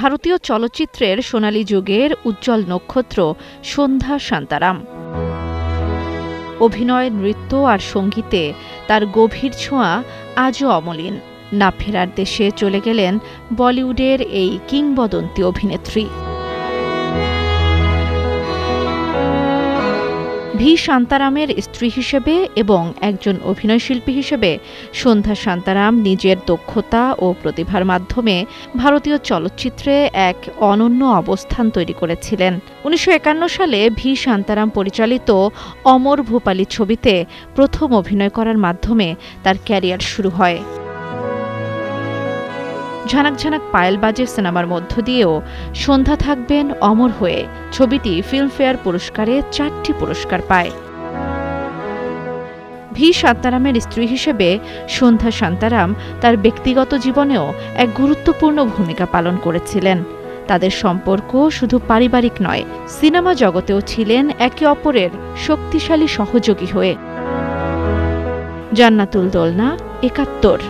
ভারতীয় চলচ্চিত্রের সোনালী যুগের উজ্জ্বল নক্ষত্র সন্ধ্যা শান্তারাম। অভিনয়, নৃত্য আর সঙ্গীতে তার গভীর ছোঁয়া আজও অমলিন। না ফেরার দেশে চলে গেলেন বলিউডের এই কিংবদন্তি অভিনেত্রী। ভি শান্তারামের স্ত্রী হিসেবে এবং একজন অভিনয়শিল্পী হিসেবে সন্ধ্যা শান্তারাম নিজের দক্ষতা ও প্রতিভার মাধ্যমে ভারতীয় চলচ্চিত্রে এক অনন্য অবস্থান তৈরি করেছিলেন। ১৯৫১ সালে ভি শান্তারাম পরিচালিত অমর ভূপালী ছবিতে প্রথম অভিনয় করার মাধ্যমে তার ক্যারিয়ার শুরু হয়। ঝানাক ঝানাক পায়েল বাজে সিনেমার মধ্য দিয়েও সন্ধ্যা থাকবেন অমর হয়ে। ছবিটি ফিল্মফেয়ার পুরস্কারে ৪টি পুরস্কার পায়। ভি শান্তারামের স্ত্রী হিসেবে সন্ধ্যা শান্তারাম তার ব্যক্তিগত জীবনেও এক গুরুত্বপূর্ণ ভূমিকা পালন করেছিলেন। তাদের সম্পর্ক শুধু পারিবারিক নয়, সিনেমা জগতেও ছিলেন একে অপরের শক্তিশালী সহযোগী হয়ে। জান্নাতুল দোলনা, ৭১।